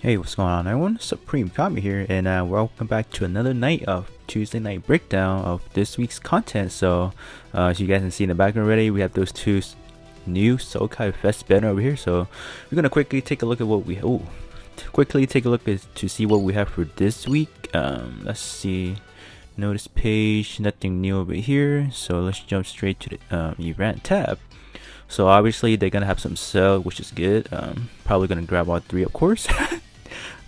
Hey, what's going on everyone? Supreme Kami here, and welcome back to another night of Tuesday night breakdown of this week's content. So, as you guys can see in the background already, we have those two new Sokai Fest banner over here. So, we're gonna quickly take a look at what we to see what we have for this week. Let's see, notice page, nothing new over here. So let's jump straight to the event tab. So obviously they're gonna have some sale, which is good. Probably gonna grab all three, of course.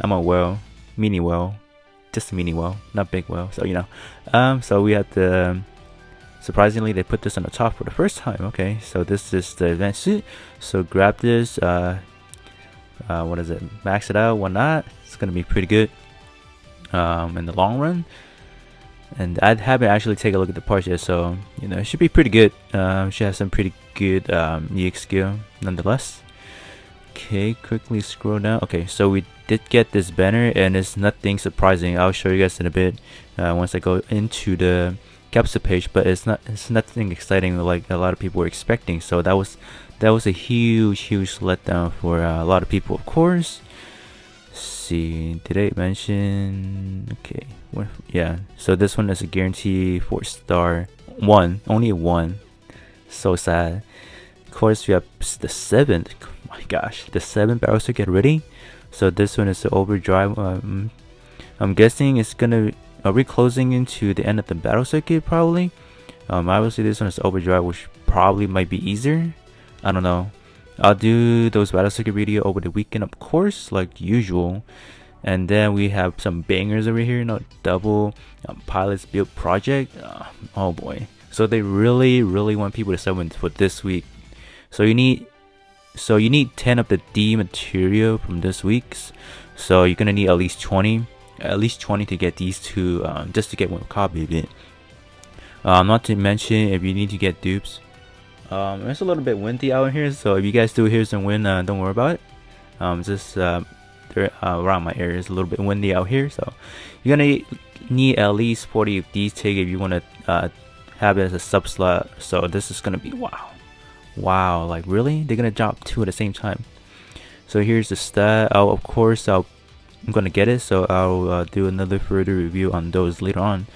I'm a whale, mini whale, just a mini whale, not big whale. So you know, so we have the. Surprisingly, they put this on the top for the first time. Okay, so this is the event suit. So grab this. What is it? Max it out. Why not? It's gonna be pretty good. In the long run. And I haven't actually taken a look at the parts yet, so you know it should be pretty good. Should have some pretty good EX skill nonetheless. Okay, quickly scroll down. Okay, so we did get this banner, and it's nothing surprising. I'll show you guys in a bit once I go into the capsule page. But it's nothing exciting like a lot of people were expecting. So that was a huge letdown for a lot of people, of course. See, did I mention? Okay, yeah. So this one is a guarantee 4-star one, only a one. So sad. Of course, we have the 7th. Oh my gosh, the 7th battle circuit ready. So this one is the overdrive. I'm guessing it's gonna. Are we closing into the end of the battle circuit? Probably. Obviously this one is overdrive, which probably might be easier. I don't know. I'll do those battle circuit video over the weekend, of course, like usual. And then we have some bangers over here, double pilots build project. Oh boy. So they really want people to summon for this week. So you need 10 of the D material from this week's. So you're gonna need at least 20 to get these two, just to get one copy of it. Not to mention if you need to get dupes. It's a little bit windy out here, so if you guys do hear some wind, don't worry about it. Just around my area is a little bit windy out here, so you're gonna need at least 40 of these tickets if you want to have it as a sub slot. So this is gonna be wow, like really? They're gonna drop 2 at the same time. So here's the stat. Of course I'm gonna get it, so I'll do another further review on those later on.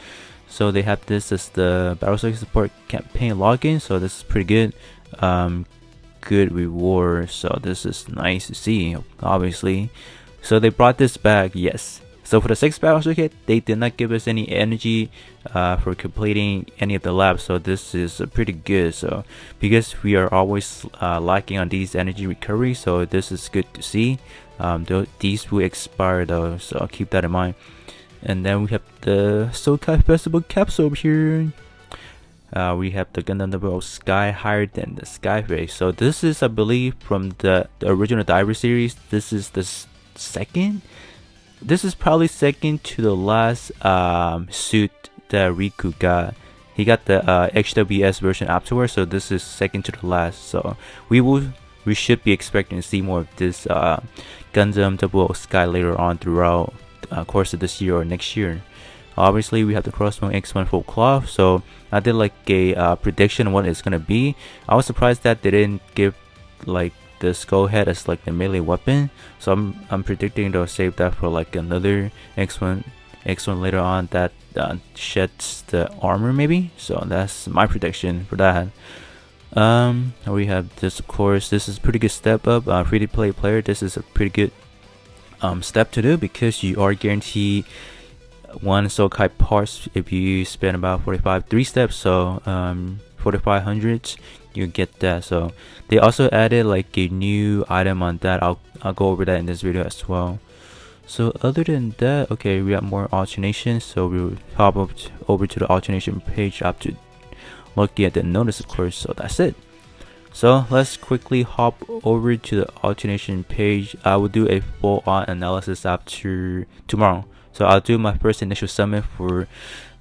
So they have this as the Battle Circuit Support campaign login, so this is pretty good. Good reward, so this is nice to see, obviously. So they brought this back, yes. So for the 6th Battle Circuit, they did not give us any energy for completing any of the labs, so this is pretty good. So because we are always lacking on these energy recovery, so this is good to see. These will expire though, so I'll keep that in mind. And then we have the Sokai Festival capsule over here. We have the Gundam Double Sky higher than the Sky Face. So this is, I believe, from the original Diver series. This is the second. This is probably second to the last suit that Riku got. He got the HWS version afterwards. So this is second to the last. So we should be expecting to see more of this Gundam Double Sky later on throughout course of this year or next year. Obviously we have the Crossbone X1 full cloth, so I did like a prediction on what it's gonna be. I was surprised that they didn't give like the skull head as like the melee weapon, so I'm predicting they'll save that for like another X1 later on that sheds the armor maybe. So that's my prediction for that. We have this, of course. This is a pretty good step up. Free to play player, this is a pretty good step to do because you are guaranteed 1 Sokai parts if you spend about 3 steps. So 4500 you get that. So they also added like a new item on that. I'll go over that in this video as well. So other than that, okay, we have more alternation, so we'll hop over to the alternation page after looking at the notice, of course. So that's it. So let's quickly hop over to the alternation page. I will do a full-on analysis after tomorrow. So I'll do my first initial summon for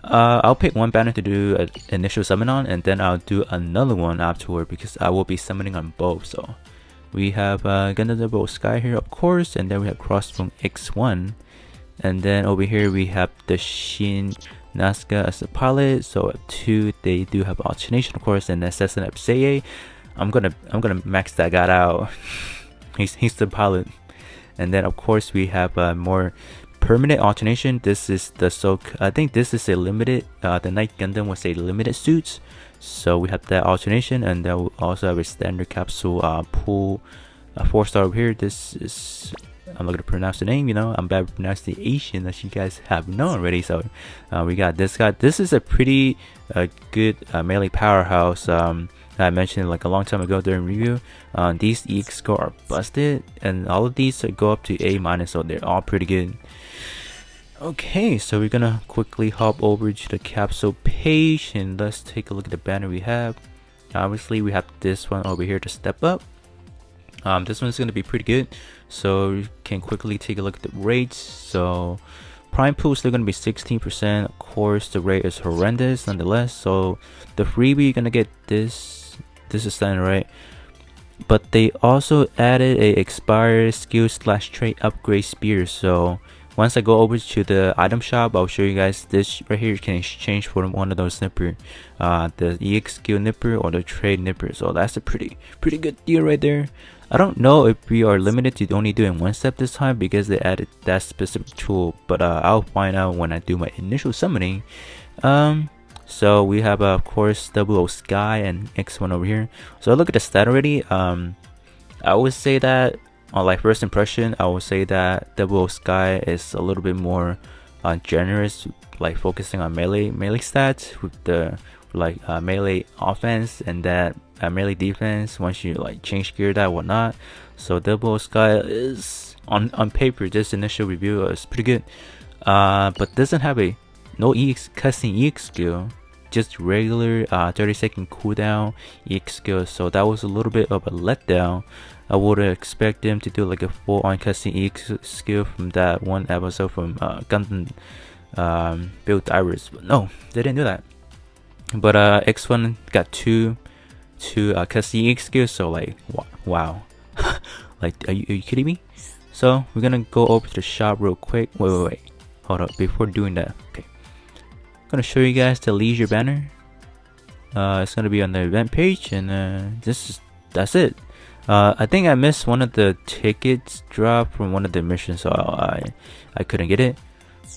I'll pick one banner to do an initial summon on, and then I'll do another one afterward because I will be summoning on both. So we have Gundam Double Sky here, of course, and then we have Crossbone X1, and then over here we have the Shin Nazca as a pilot. So at 2 they do have alternation, of course, and then Sesson Seiei. I'm gonna max that guy out. he's the pilot. And then of course we have more permanent alternation. This is the I think this is a limited, the Night Gundam was a limited suits, so we have that alternation. And then we also have a standard capsule pool 4-star over here. This is, I'm not gonna pronounce the name, you know, I'm bad with pronunciation, as you guys have known already. So we got this guy. This is a pretty good melee powerhouse. I mentioned like a long time ago during review. These EX score are busted, and all of these go up to A-, so they're all pretty good. Okay, so we're gonna quickly hop over to the capsule page and let's take a look at the banner we have. Obviously we have this one over here to step up. This one's gonna be pretty good, so you can quickly take a look at the rates. So prime pool is still gonna be 16%. Of course the rate is horrendous nonetheless. So the freebie, you're gonna get this is standard, right? But they also added a expired skill / trait upgrade spear. So once I go over to the item shop, I'll show you guys this right here. You can exchange for one of those nipper, the EX skill nipper or the trade nipper. So that's a pretty good deal right there. I don't know if we are limited to only doing one step this time because they added that specific tool, but I'll find out when I do my initial summoning. So we have of course 00 Sky and X1 over here. So look at the stat already. I would say that on like first impression, I would say that 00 Sky is a little bit more generous, like focusing on melee stats with the like melee offense and that melee defense once you like change gear that whatnot. So 00 Sky is on paper, this initial review is pretty good, but doesn't have a no custom EX skill, just regular 30-second cooldown EX skill. So that was a little bit of a letdown. I would expect them to do like a full-on custom EX skill from that one episode from Gundam Build Iris, but no, they didn't do that. But X1 got two custom EX skills, so like wow. Like are you kidding me? So we're gonna go over to the shop real quick. Wait, hold up, before doing that, okay, I'm gonna show you guys the leisure banner. It's gonna be on the event page, and that's it. I think I missed one of the tickets drop from one of the missions, so I couldn't get it.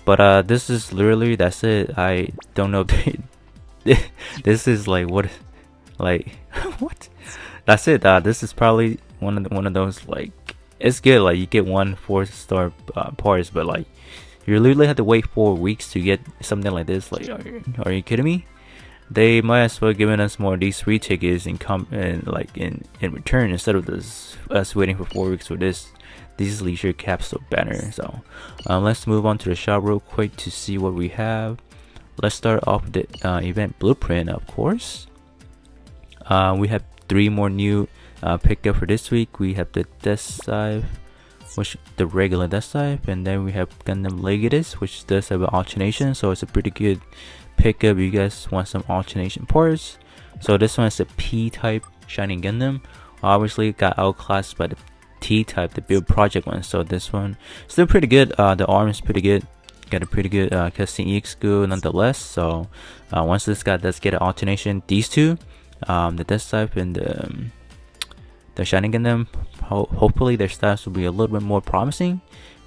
But this is literally, that's it. I don't know if this is like what, like what? That's it. This is probably one of those, like, it's good, like you get 1 4-star parts, but like you literally have to wait 4 weeks to get something like this. Like, are you kidding me? They might as well giving us more of these free tickets in return, instead of us waiting for 4 weeks for this leisure capsule banner. So let's move on to the shop real quick to see what we have. Let's start off with the event blueprint, of course. We have 3 more new pickup for this week. We have the Death Scythe, which the regular Death Scythe, and then we have Gundam Legatus, which does have an alternation, so it's a pretty good pickup if you guys want some alternation parts. So this one is a P-type Shining Gundam. Obviously got outclassed by the T-type, the build project one. So this one still pretty good. The arm is pretty good. Got a pretty good custom EX skill nonetheless. So once this guy does get an alternation, these two, the Death Scythe and the Shining Gundam, hopefully their stats will be a little bit more promising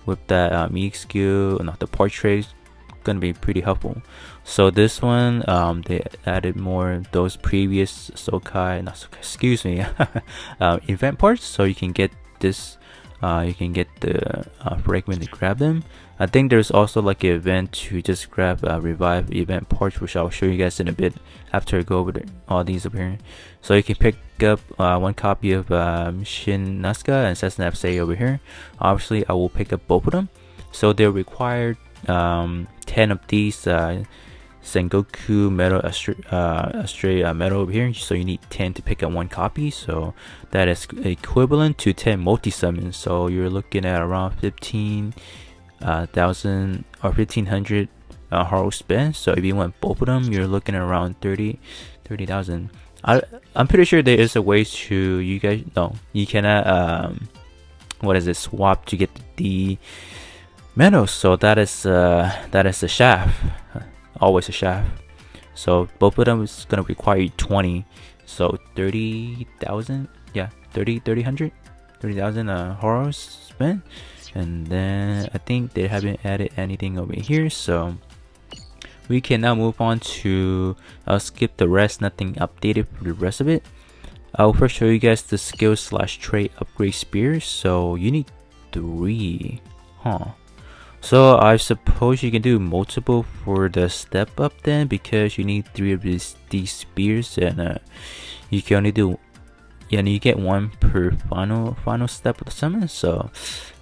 with that EX skill, and the portrait gonna be pretty helpful. So this one, they added more of those previous event parts, so you can get this, you can get the fragment to grab them. I think there's also like an event to just grab revive event parts, which I'll show you guys in a bit after I go over all these up here. So you can pick up 1 copy of Shin Nazca and Cessna FSA over here. Obviously I will pick up both of them, so they're required 10 of these Sengoku metal Astray metal over here, so you need 10 to pick up 1 copy. So that is equivalent to 10 multi summons, so you're looking at around 15,000 or 1,500 haro spend. So if you want both of them, you're looking at around 30,000. I'm pretty sure there is a way to, you guys know, you cannot swap to get the metal. So that is a shaft, always a shaft. So both of them is gonna require you 20, so 30,000, yeah, 30,000 horos spent. And then I think they haven't added anything over here, so we can now move on to, I'll skip the rest, nothing updated for the rest of it. I'll first show you guys the skill slash trait upgrade spears. So you need 3, so I suppose you can do multiple for the step up then, because you need 3 of these spears, and you can only do, and you get 1 per final step of the summon. So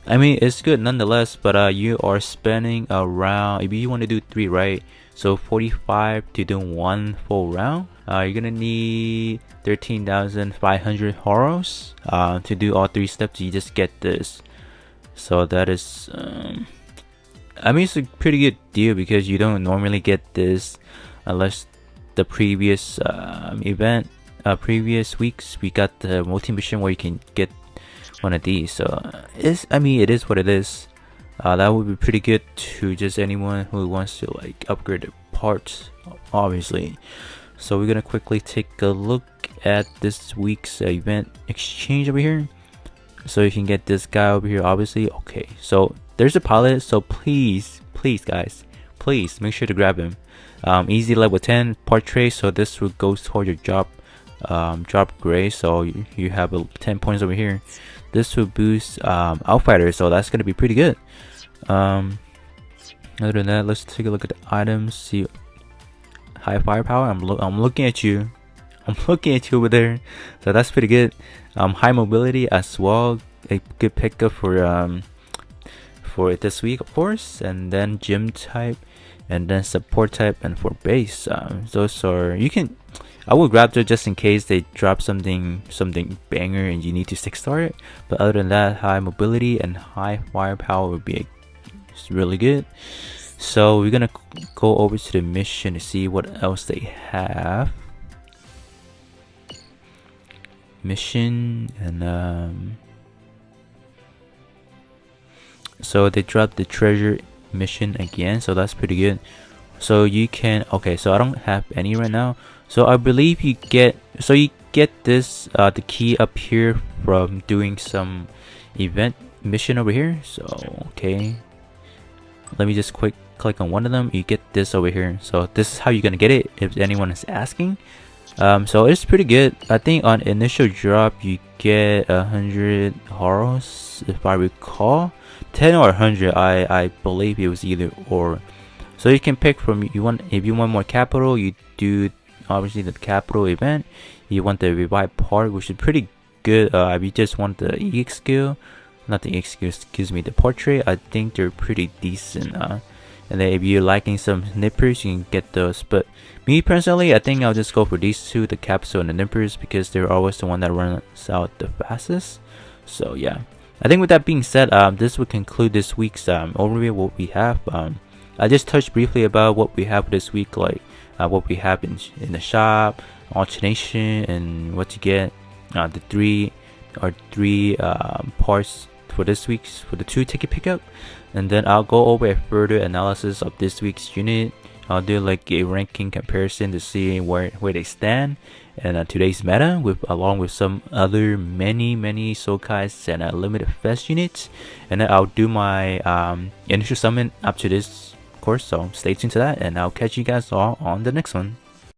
I mean, it's good nonetheless, but you are spending around, if you want to do 3, right? So 45 to do 1 full round. You're gonna need 13,500 horos to do all 3 steps. You just get this. So that is, I mean, it's a pretty good deal because you don't normally get this unless the previous previous weeks we got the multi mission where you can get one of these. So I mean, it is what it is. That would be pretty good to just anyone who wants to like upgrade the parts, obviously. So we're gonna quickly take a look at this week's event exchange over here. So you can get this guy over here, obviously. Okay, so there's a pilot, so please guys, please make sure to grab him. Easy level 10 portrait, so this will go toward your job grade. So you have 10 points over here. This will boost Outfighter, so that's gonna be pretty good. Other than that, let's take a look at the items. See, high firepower. I'm looking at you. I'm looking at you over there. So that's pretty good. High mobility as well. A good pickup for this week, of course. And then gym type, and then support type, and for base. Those are, you can. I will grab them just in case they drop something banger and you need to 6-star it. But other than that, high mobility and high firepower would be really good. So we're gonna go over to the mission to see what else they have. Mission, and so they dropped the treasure mission again, so that's pretty good. So you can, okay, so I don't have any right now. So I believe you get this the key up here from doing some event mission over here. So okay, let me just click on one of them. You get this over here. So this is how you're gonna get it if anyone is asking. So it's pretty good. I think on initial drop you get 100 horos if I recall. 10 or 100, I believe it was either or. So you can pick from, if you want more capital, you do obviously the capital event. You want the revive part, which is pretty good. If you just want the EX skill, not the EX skill, excuse me, the portrait, I think they're pretty decent. And then if you're liking some nippers, you can get those. But me personally, I think I'll just go for these two, the capsule and the nippers, because they're always the one that runs out the fastest. So yeah, I think with that being said, this would conclude this week's overview of what we have. I just touched briefly about what we have this week, like what we have in the shop, alternation, and what to get, the three parts for this week's, for the 2 ticket pickup. And then I'll go over a further analysis of this week's unit. I'll do like a ranking comparison to see where they stand and today's meta, along with some other many Sokais and limited fest units. And then I'll do my initial summon up to this course, so stay tuned to that, and I'll catch you guys all on the next one.